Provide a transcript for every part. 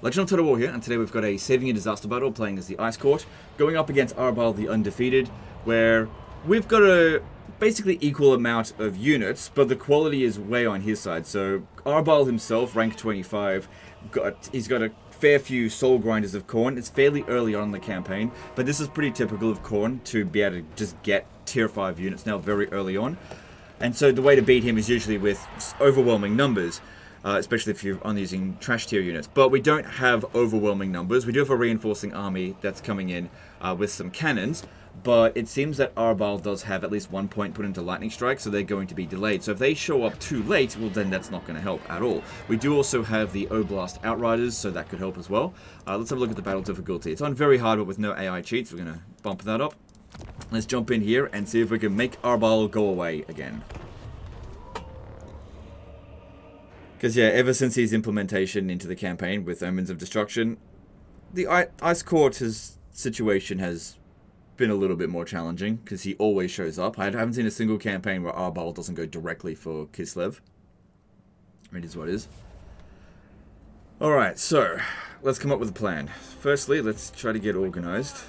Legend of Total War here, and today we've got a saving and disaster battle playing as the Ice Court, going up against Arbaal the Undefeated, where we've got a basically equal amount of units, but the quality is way on his side. So Arbaal himself, rank 25, he's got a fair few soul grinders of Khorne. It's fairly early on in the campaign, but this is pretty typical of Khorne to be able to just get tier 5 units now very early on. And so the way to beat him is usually with overwhelming numbers. Especially if you're only using trash tier units. But we don't have overwhelming numbers. We do have a reinforcing army that's coming in with some cannons. But it seems that Arbaal does have at least 1 point put into Lightning Strike, so they're going to be delayed. So if they show up too late, well then that's not going to help at all. We do also have the Oblast Outriders, so that could help as well. Let's have a look at the battle difficulty. It's on very hard, but with no AI cheats. We're going to bump that up. Let's jump in here and see if we can make Arbaal go away again. Because, yeah, ever since his implementation into the campaign with Omens of Destruction, the Ice Court's situation has been a little bit more challenging, because he always shows up. I haven't seen a single campaign where Arbaal doesn't go directly for Kislev. It is what it is. Alright, so, let's come up with a plan. Firstly, let's try to get organized.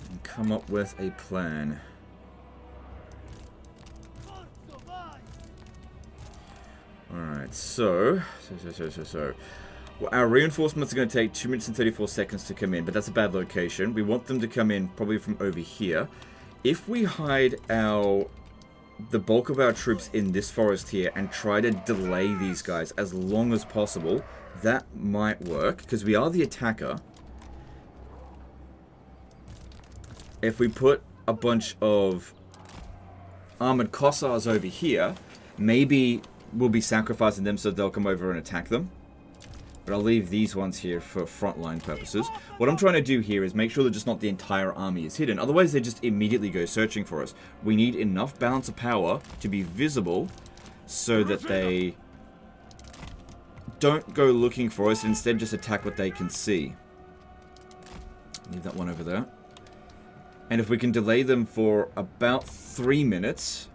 And come up with a plan. Alright, so well, our reinforcements are going to take 2 minutes and 34 seconds to come in, but that's a bad location. We want them to come in probably from over here. If we hide the bulk of our troops in this forest here and try to delay these guys as long as possible, that might work, because we are the attacker. If we put a bunch of armored Kossars over here, maybe we'll be sacrificing them so they'll come over and attack them. But I'll leave these ones here for frontline purposes. What I'm trying to do here is make sure that just not the entire army is hidden. Otherwise, they just immediately go searching for us. We need enough balance of power to be visible so that they don't go looking for us and instead just attack what they can see. Leave that one over there. And if we can delay them for about 3 minutes,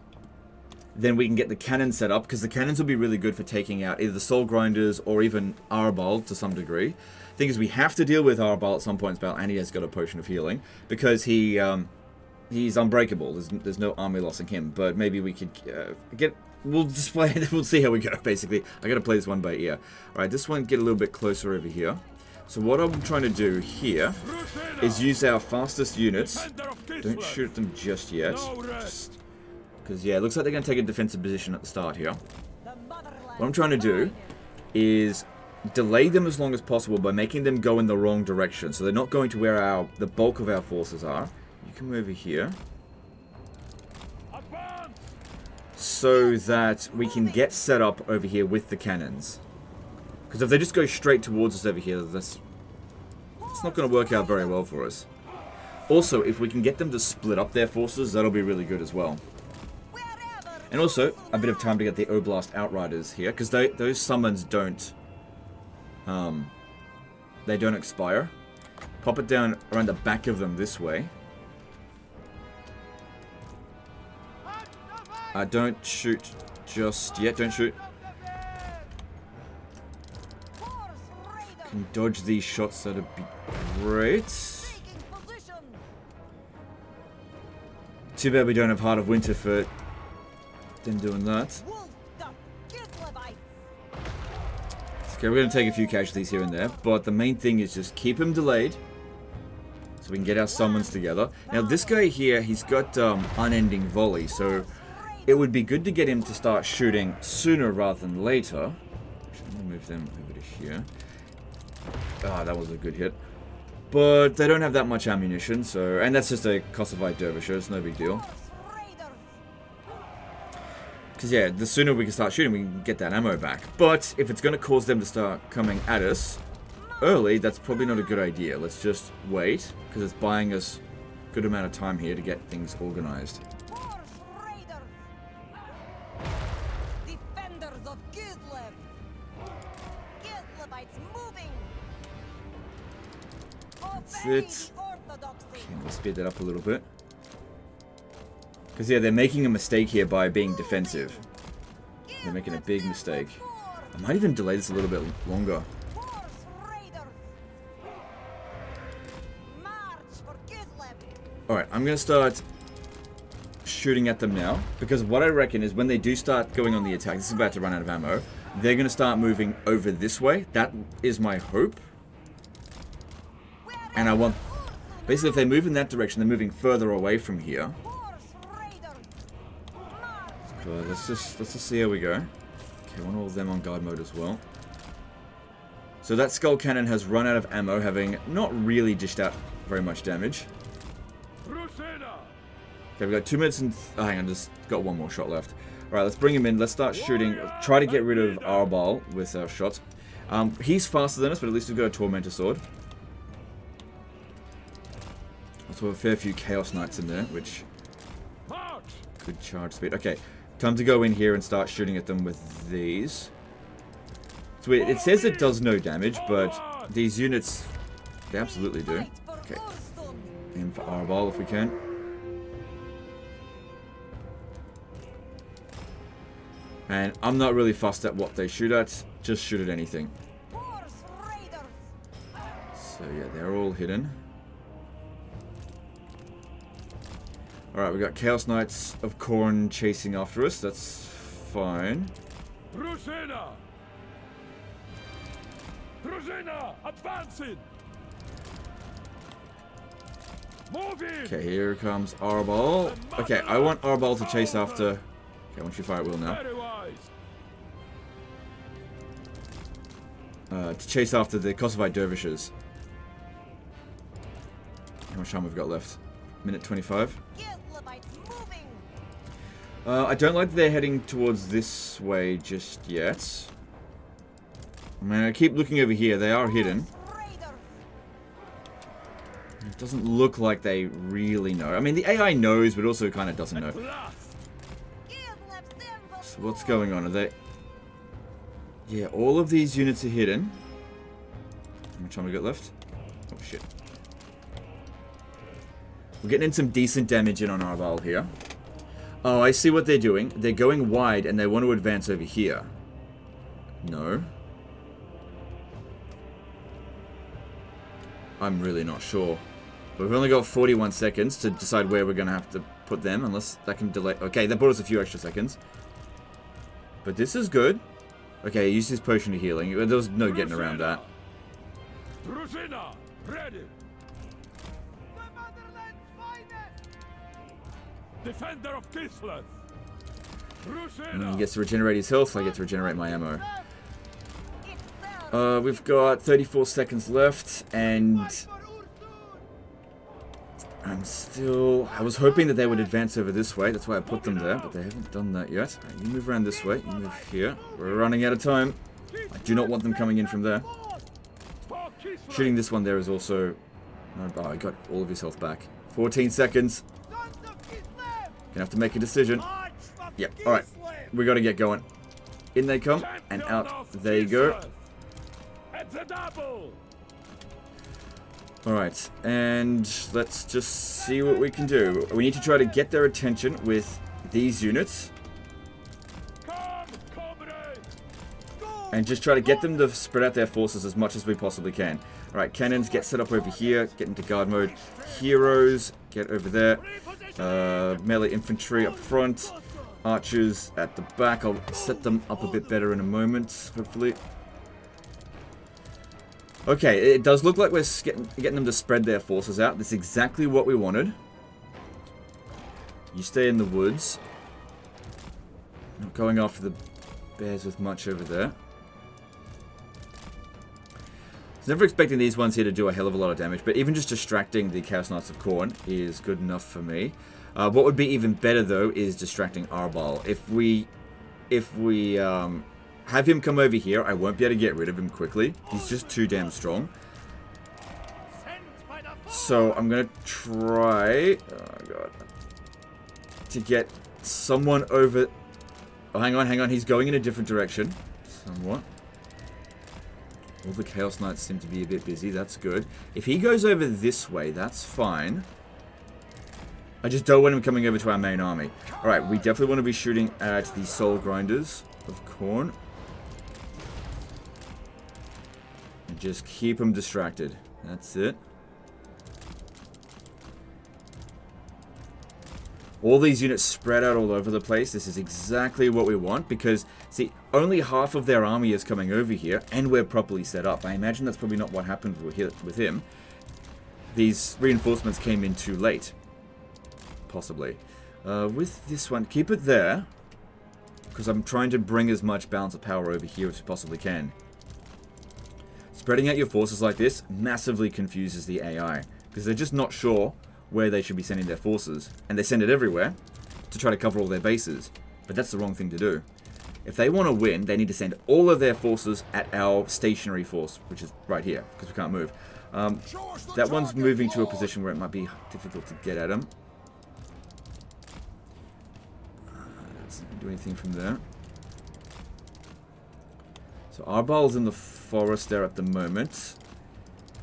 then we can get the cannon set up, because the cannons will be really good for taking out either the Soul Grinders or even Arbaal to some degree. The thing is, we have to deal with Arbaal at some point in the battle, and he has got a potion of healing, because he's unbreakable. There's no army loss in him, but maybe we could we'll display it, we'll see how we go, basically. I gotta play this one by ear. Alright, this one get a little bit closer over here. So what I'm trying to do here is use our fastest units. Don't shoot them just yet. Because, yeah, it looks like they're going to take a defensive position at the start here. What I'm trying to do is delay them as long as possible by making them go in the wrong direction. So they're not going to where the bulk of our forces are. You come over here. So that we can get set up over here with the cannons. Because if they just go straight towards us over here, it's not going to work out very well for us. Also, if we can get them to split up their forces, that'll be really good as well. And also, a bit of time to get the Oblast Outriders here, because those summons don't expire. Pop it down around the back of them this way. Don't shoot just yet, don't shoot. Can dodge these shots, that'd be great. Too bad we don't have Heart of Winter for them doing that. Okay, we're going to take a few casualties here and there, but the main thing is just keep him delayed so we can get our summons together. Now this guy here, he's got unending volley, so it would be good to get him to start shooting sooner rather than later. Let me move them over to here. Ah, that was a good hit. But they don't have that much ammunition, so, and that's just a Kosovo dervisher, it's no big deal. Because, yeah, the sooner we can start shooting, we can get that ammo back. But if it's going to cause them to start coming at us early, that's probably not a good idea. Let's just wait, because it's buying us a good amount of time here to get things organized. Defenders of Kislev. Kislevites moving. That's it. Okay, we'll speed that up a little bit. Because, yeah, they're making a mistake here by being defensive. They're making a big mistake. I might even delay this a little bit longer. Horse raiders. March for Kislev. Alright, I'm going to start shooting at them now. Because what I reckon is when they do start going on the attack, this is about to run out of ammo, they're going to start moving over this way. That is my hope. And I want... Basically, if they move in that direction, they're moving further away from here. Horse raiders. March. So let's just see how we go. Okay, I want all of them on guard mode as well. So that skull cannon has run out of ammo, having not really dished out very much damage. Okay, we've got 2 minutes and... Oh, hang on, just got one more shot left. Alright, let's bring him in. Let's start shooting. Try to get rid of Arbaal with our shots. He's faster than us, but at least we've got a Tormentor Sword. Also have a fair few Chaos Knights in there, which... Good charge speed. Okay, time to go in here and start shooting at them with these. So it says it does no damage, but these units, they absolutely do. Okay, aim for Arbaal if we can. And I'm not really fussed at what they shoot at, just shoot at anything. So yeah, they're all hidden. Alright, we got Chaos Knights of Khorne chasing after us, that's fine. Drużyna, advancing. Moving. Okay, here comes Arbaal. Okay, I want Arbaal to chase after... Okay, once you fire at will now. To chase after the Kosovite dervishes. How much time we've got left? Minute 25. I don't like that they're heading towards this way just yet. I mean, I keep looking over here. They are hidden. It doesn't look like they really know. I mean, the AI knows, but also kind of doesn't know. So what's going on? Are they... Yeah, all of these units are hidden. How much time we got left? Oh, shit. We're getting in some decent damage in on Arbaal here. Oh, I see what they're doing. They're going wide and they want to advance over here. No. I'm really not sure. But we've only got 41 seconds to decide where we're going to have to put them, unless that can delay... Okay, that brought us a few extra seconds. But this is good. Okay, use his potion of healing. There was no getting around that. Drużyna, ready. Defender of Kislev. And he gets to regenerate his health, I get to regenerate my ammo. We've got 34 seconds left, and... I was hoping that they would advance over this way, that's why I put them there, but they haven't done that yet. Right, you move around this way, you move here. We're running out of time. I do not want them coming in from there. Shooting this one there is also... Oh, I got all of his health back. 14 seconds. Gonna have to make a decision. Yep, alright. We gotta get going. In they come, and out they go. Alright, and let's just see what we can do. We need to try to get their attention with these units. And just try to get them to spread out their forces as much as we possibly can. Alright, cannons, get set up over here. Get into guard mode. Heroes, get over there. Melee infantry up front. Archers at the back. I'll set them up a bit better in a moment, hopefully. Okay, it does look like we're getting them to spread their forces out. That's exactly what we wanted. You stay in the woods. Not going after the bears with much over there. I was never expecting these ones here to do a hell of a lot of damage, but even just distracting the Chaos Knights of Khorne is good enough for me. What would be even better, though, is distracting Arbaal. If we have him come over here, I won't be able to get rid of him quickly. He's just too damn strong. So I'm going to try... Oh, God. To get someone over... Oh, hang on. He's going in a different direction. Somewhat. All the Chaos Knights seem to be a bit busy. That's good. If he goes over this way, that's fine. I just don't want him coming over to our main army. Alright, we definitely want to be shooting at the Soul Grinders of Khorne. Just keep them distracted. That's it. All these units spread out all over the place. This is exactly what we want because, see, only half of their army is coming over here and we're properly set up. I imagine that's probably not what happened with him. These reinforcements came in too late. Possibly. With this one, keep it there because I'm trying to bring as much balance of power over here as we possibly can. Spreading out your forces like this massively confuses the AI because they're just not sure where they should be sending their forces, and they send it everywhere to try to cover all their bases, but that's the wrong thing to do. If they want to win, they need to send all of their forces at our stationary force, which is right here, because we can't move. That one's moving to a position where it might be difficult to get at him. Doesn't do anything from there. So Arbaal's in the forest there at the moment.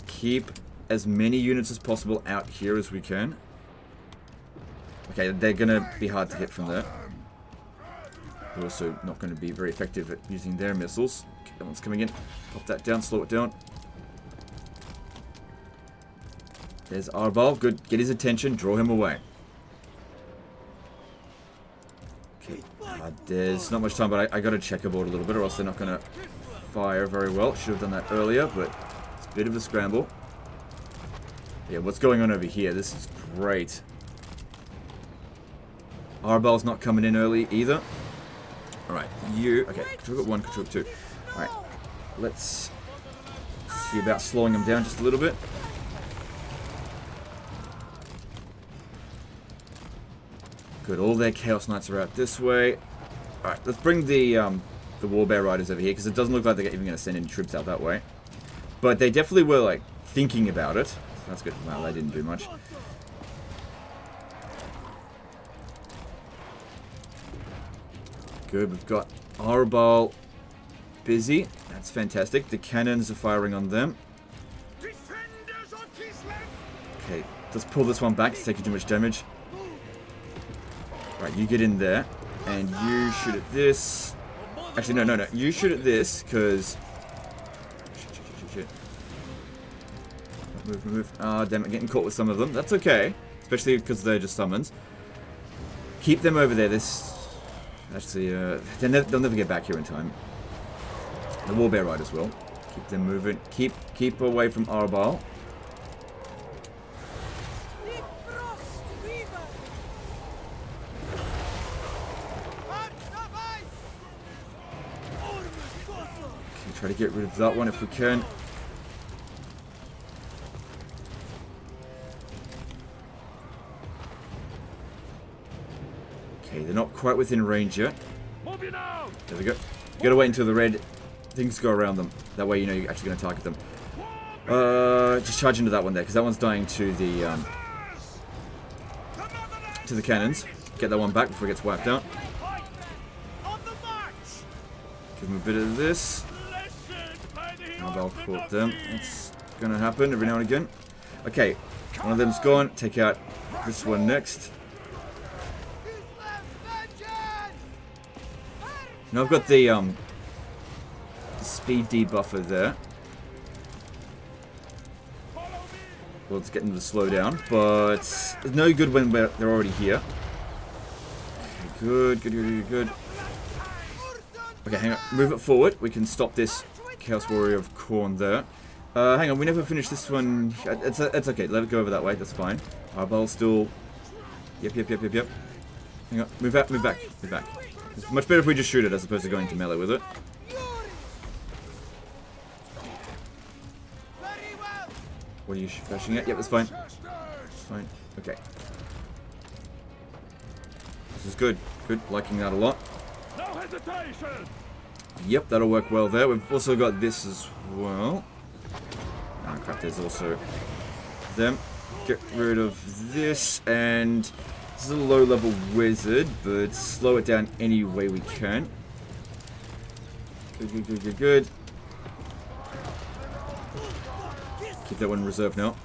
Keep as many units as possible out here as we can. Okay, they're going to be hard to hit from there. They're also not going to be very effective at using their missiles. Okay, that one's coming in. Pop that down, slow it down. There's Arbaal. Good. Get his attention. Draw him away. Okay. There's not much time, but I got to checkerboard a little bit or else they're not going to fire very well. Should have done that earlier, but it's a bit of a scramble. Yeah, what's going on over here? This is great. Arbaal's not coming in early either. Alright, you... Okay, control group 1, control group 2. Alright, let's see about slowing them down just a little bit. Good, all their Chaos Knights are out this way. Alright, let's bring the Warbear Riders over here, because it doesn't look like they're even going to send any troops out that way. But they definitely were, like, thinking about it. That's good. Wow, they didn't do much. Good, we've got Arbaal busy. That's fantastic. The cannons are firing on them. Okay, let's pull this one back. It's taking too much damage. Right, you get in there. And you shoot at this. Actually, no. You shoot at this, because... Shit. Move. Ah, damn it, getting caught with some of them. That's okay. Especially because they're just summons. Keep them over there. Actually, they'll never get back here in time. The Warbear Riders will. Keep them moving. Keep away from Arbaal. Okay, try to get rid of that one if we can. Okay, they're not quite within range yet. There we go. You gotta wait until the red things go around them. That way you know you're actually gonna target them. Just charge into that one there, because that one's dying to the cannons. Get that one back before it gets wiped out. Give them a bit of this. Arbaal caught them. It's gonna happen every now and again. Okay, one of them's gone. Take out this one next. Now I've got the speed debuffer there. Well, it's getting them to slow down, but it's no good when they're already here. Okay, good. Okay, hang on. Move it forward. We can stop this Chaos Warrior of Khorne there. Hang on, we never finished this one. It's okay. Let it go over that way. That's fine. Arbaal still... Yep. Hang on. Move back. It's much better if we just shoot it as opposed to going to melee with it. What are you flashing at? Yep, that's fine. Fine. Okay. This is good. Good. Liking that a lot. No hesitation. Yep, that'll work well there. We've also got this as well. Oh crap, there's also them. Get rid of this, and this is a low-level wizard, but slow it down any way we can. Good. Keep that one in reserve now.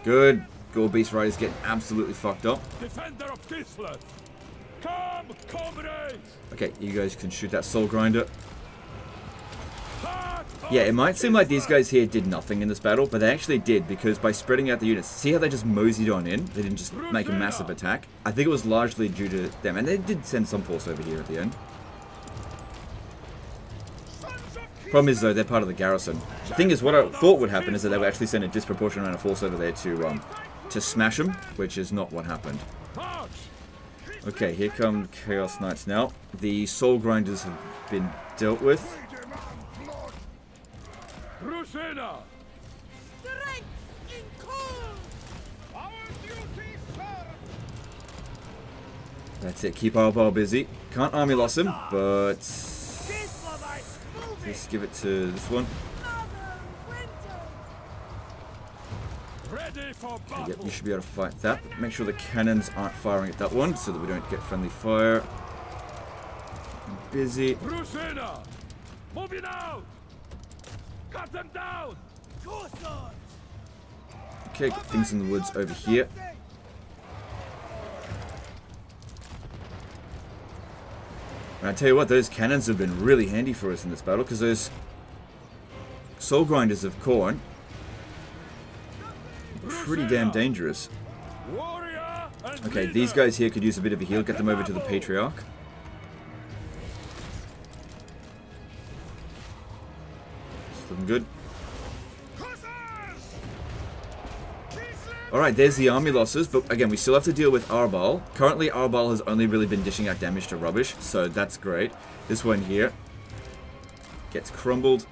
Good. Gore Beast Riders getting absolutely fucked up. Defender of Kislev. Come, comrades. Okay, you guys can shoot that Soul Grinder. Yeah, it might seem like these guys here did nothing in this battle, but they actually did, because by spreading out the units, see how they just moseyed on in? They didn't just make a massive attack. I think it was largely due to them, and they did send some force over here at the end. Problem is, though, they're part of the garrison. The thing is, what I thought would happen is that they would actually send a disproportionate amount of force over there to smash them, which is not what happened. Okay, here come Chaos Knights now. The Soul Grinders have been dealt with. Rusena! Strength in cold! Our duty served! That's it, keep Arbaal busy. Can't army loss him, but let's give it to this one. Ready for battle! Yep, you should be able to fight that. But make sure the cannons aren't firing at that one so that we don't get friendly fire. I'm busy. Rusena! Moving out! Cut them down! Okay, got things in the woods over here. And I tell you what, those cannons have been really handy for us in this battle, because those Soul Grinders of Khorne are pretty damn dangerous. Warrior and Okay, leader. these guys here could use a bit of a heal. Get them over to the Patriarch. It's looking good. Alright, there's the army losses, but again, we still have to deal with Arbaal. Currently, Arbaal has only really been dishing out damage to rubbish, so that's great. This one here gets crumbled.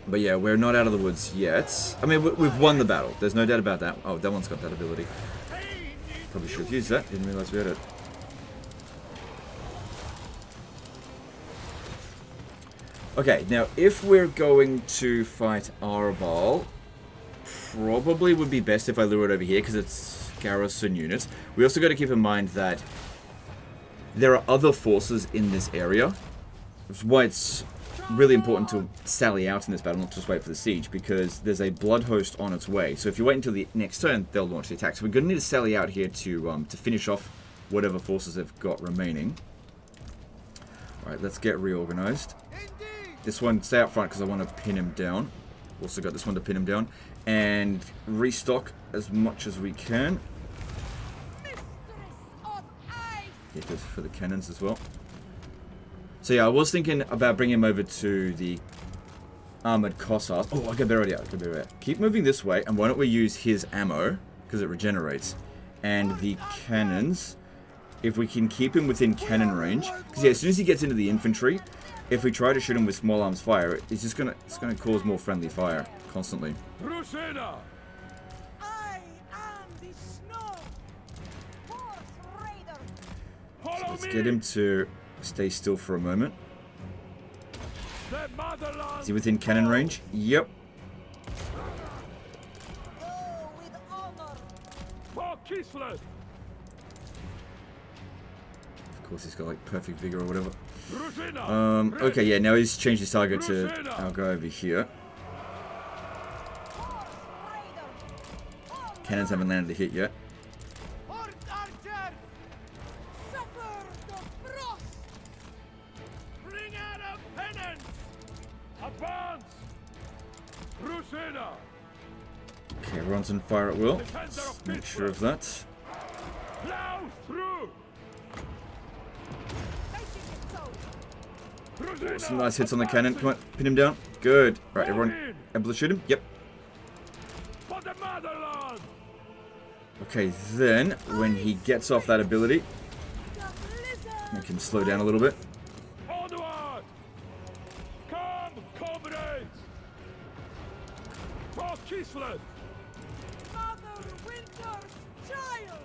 But yeah, we're not out of the woods yet. I mean, we've won the battle. There's no doubt about that. Oh, that one's got that ability. Probably should have used that. Didn't realize we had it. Okay, now if we're going to fight Arbaal, probably would be best if I lure it over here because it's garrison units. We also got to keep in mind that there are other forces in this area. That's why it's really important to sally out in this battle, not just wait for the siege, because there's a blood host on its way. So if you wait until the next turn, they'll launch the attack. So we're going to need to sally out here to finish off whatever forces they've got remaining. Alright, let's get reorganized. This one, stay out front because I want to pin him down. Also got this one to pin him down. And restock as much as we can. Get this for the cannons as well. So yeah, I was thinking about bringing him over to the armored Cossars. Oh, I got a better idea. Keep moving this way, and why don't we use his ammo, because it regenerates. And the cannons, if we can keep him within cannon range. Because yeah, as soon as he gets into the infantry, if we try to shoot him with small arms fire, it's gonna cause more friendly fire constantly. Rusena! I am the snow! Horse raider! Follow Let's me! get him to stay still for a moment. The motherland! Is he within cannon range? Yep. Go with honor! For Kislev! Of course, he's got like perfect vigor or whatever. Rusena! Okay, yeah, now he's changed his target to our guy over here. Horse raider! Cannons haven't landed a hit yet. Hort archer! Suffer the frost! Bring out a penance! Advance! Rusena! Okay, everyone's on fire at will. Just make sure of that. Plow through! Rusena! Some nice hits on the cannon. Come on, pin him down. Good. Right, everyone able to shoot him? Yep. For the motherland! Okay, then, when he gets off that ability, we can slow down a little bit. Onward! Come, comrades! For Kislev! Mother Winter's child!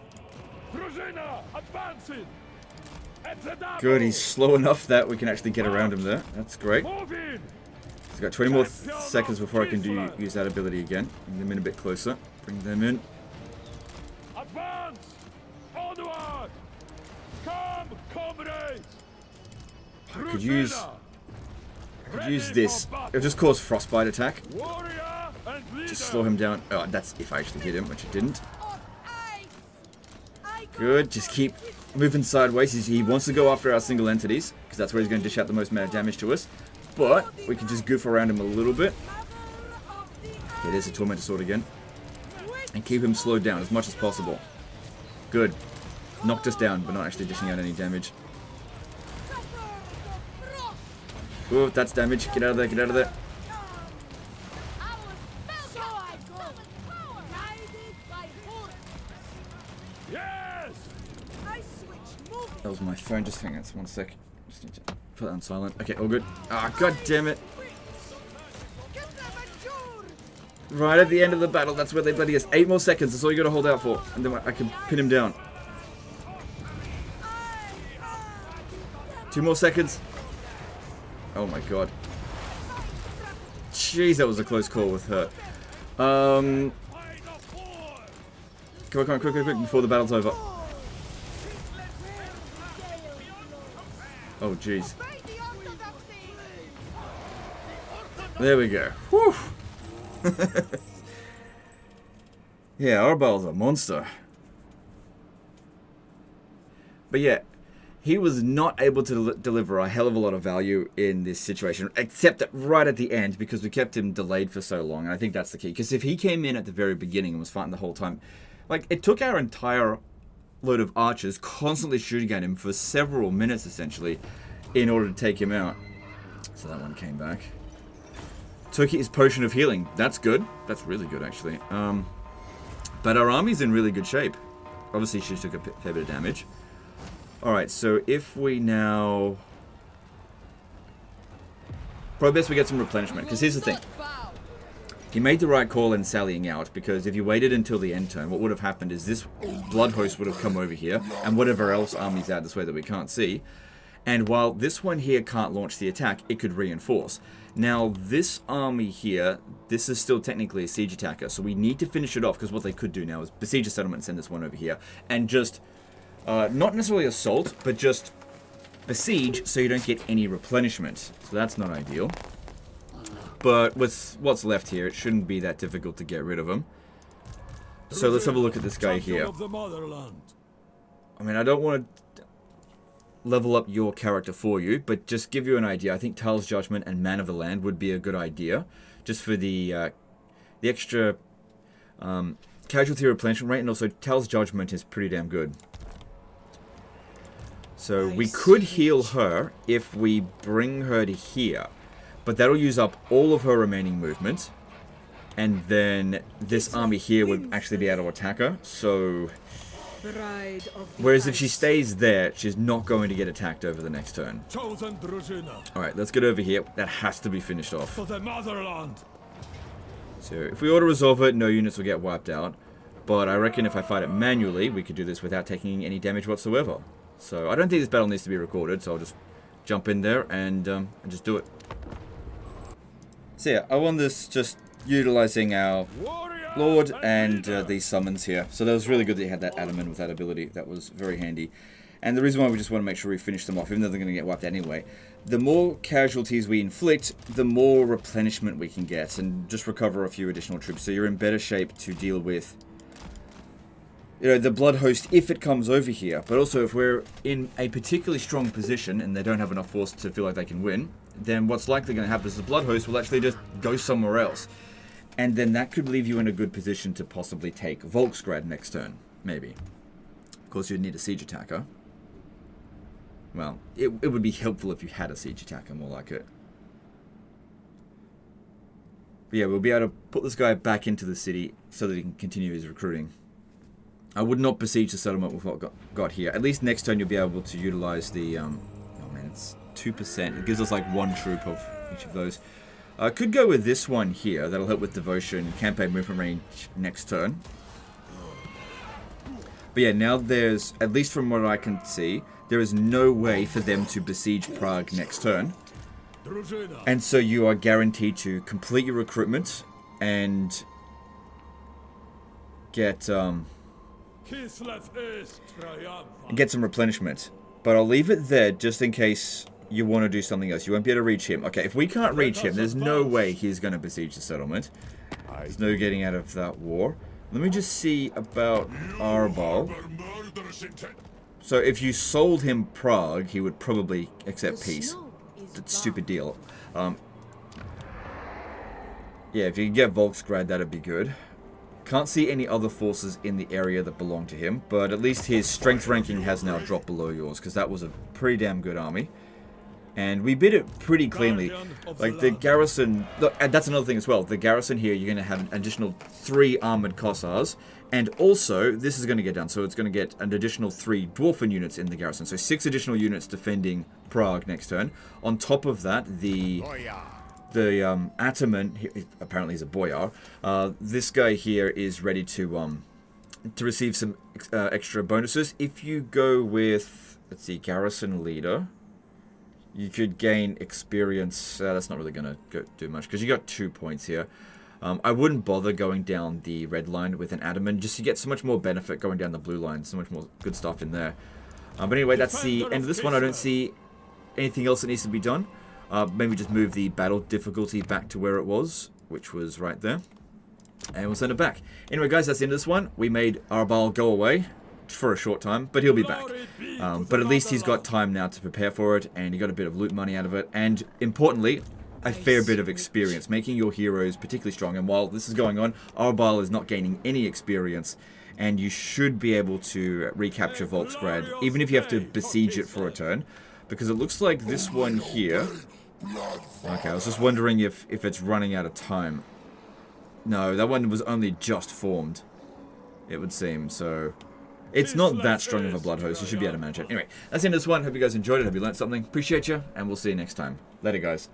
Rusena! Advancing! At the double! Good, he's slow enough that we can actually get around him there. That's great. Move in! He's got 20 more seconds before I can use that ability again. Bring them in a bit closer. Bring them in. Advance! Onward! Come, comrades! I could use this. It'll just cause frostbite attack. Warrior and leader! Just slow him down. Oh, that's if I actually hit him, which it didn't. On ice! I go Good, just keep moving sideways. He wants to go after our single entities, because that's where he's going to dish out the most amount of damage to us. but we can just goof around him a little bit. Okay, there's a Tormentor Sword again. And keep him slowed down as much as possible. Good. Knocked us down, but not actually dishing out any damage. Oh, that's damage. Get out of there, get out of there. Yes! That was my phone, just hang on 1 sec. Just need to put that on silent. Okay, all good. Ah, god damn it. Right at the end of the battle, that's where they bloody us. 8 more seconds, that's all you gotta hold out for. And then I can pin him down. 2 more seconds. Oh my god. Jeez, that was a close call with her. Come on, quick, before the battle's over. Oh, jeez. There we go. Whew. Yeah, Arbaal's a monster. But yeah, he was not able to deliver a hell of a lot of value in this situation, except that right at the end, because we kept him delayed for so long, and I think that's the key. Because if he came in at the very beginning and was fighting the whole time, like, it took our entire load of archers constantly shooting at him for several minutes, essentially, in order to take him out. So that one came back. Took his potion of healing. That's good. That's really good, actually. But our army's in really good shape. Obviously, she took a fair bit of damage. Alright, so if we now... Probably best we get some replenishment, because here's the thing. He made the right call in sallying out, because if you waited until the end turn, what would have happened is this blood host would have come over here, and whatever else army's out this way that we can't see. And while this one here can't launch the attack, it could reinforce. Now, this army here, this is still technically a siege attacker, so we need to finish it off, because what they could do now is besiege a settlement and send this one over here, and just, not necessarily assault, but just besiege so you don't get any replenishment. So that's not ideal. But with what's left here, it shouldn't be that difficult to get rid of them. So let's have a look at this guy here. I mean, I don't want to level up your character for you, but just give you an idea. I think Tal's Judgment and Man of the Land would be a good idea, just for the extra casualty replenishment rate, and also Tal's Judgment is pretty damn good. So we could heal her if we bring her to here, but that'll use up all of her remaining movement, and then this army here would actually be able to attack her. So whereas if she stays there, she's not going to get attacked over the next turn. Alright, let's get over here. That has to be finished off. For the motherland. So if we auto-resolve it, no units will get wiped out. But I reckon if I fight it manually, we could do this without taking any damage whatsoever. So I don't think this battle needs to be recorded, so I'll just jump in there and just do it. So yeah, I won this just utilizing our Lord and these summons here. So that was really good that you had that adamant with that ability. That was very handy. And the reason why we just want to make sure we finish them off, even though they're going to get wiped anyway, the more casualties we inflict, the more replenishment we can get, and just recover a few additional troops. So you're in better shape to deal with, you know, the blood host if it comes over here. But also if we're in a particularly strong position and they don't have enough force to feel like they can win, then what's likely going to happen is the blood host will actually just go somewhere else. And then that could leave you in a good position to possibly take Volksgrad next turn, maybe. Of course, you'd need a siege attacker. Well, it would be helpful if you had a siege attacker, more like it. But yeah, we'll be able to put this guy back into the city so that he can continue his recruiting. I would not besiege the settlement with what got here. At least next turn you'll be able to utilize the... oh man, it's 2%. It gives us like 1 troop of each of those. I could go with this one here. That'll help with devotion, campaign movement range next turn. But yeah, now there's, at least from what I can see, there is no way for them to besiege Prague next turn. And so you are guaranteed to complete your recruitment and get some replenishment. But I'll leave it there just in case you want to do something else. You won't be able to reach him. Okay, if we can't reach him, there's no way he's going to besiege the settlement. There's no getting out of that war. Let me just see about Arbaal. So if you sold him Prague, he would probably accept peace. stupid deal. Yeah, if you can get Volksgrad, that'd be good. Can't see any other forces in the area that belong to him, but at least his strength ranking has now dropped below yours, because that was a pretty damn good army. And we beat it pretty cleanly. Like, the garrison... Look, and that's another thing as well. The garrison here, you're going to have an additional 3 armored Kossars. And also, this is going to get done. So it's going to get an additional 3 Dwarfen units in the garrison. So 6 additional units defending Prague next turn. On top of that, the Ataman... Apparently he's a boyar. This guy here is ready to receive some extra bonuses. If you go with... Let's see, garrison leader... You could gain experience. That's not really going to do much, because you got 2 points here. I wouldn't bother going down the red line with an Adamant, just to get so much more benefit going down the blue line. So much more good stuff in there. But anyway, that's the end of this one. I don't see anything else that needs to be done. Maybe just move the battle difficulty back to where it was, which was right there. And we'll send it back. Anyway, guys, that's the end of this one. We made Arbaal go away for a short time, but he'll be back. But at least he's got time now to prepare for it, and he got a bit of loot money out of it, and importantly, a fair bit of experience, making your heroes particularly strong. And while this is going on, Arbaal is not gaining any experience, and you should be able to recapture Volksgrad, even if you have to besiege it for a turn, because it looks like this one here... Okay, I was just wondering if it's running out of time. No, that one was only just formed, it would seem, so... It's not that strong of a blood host. You should be able to manage it. Anyway, that's the end of this one. Hope you guys enjoyed it. Hope you learned something. Appreciate you, and we'll see you next time. Later, guys.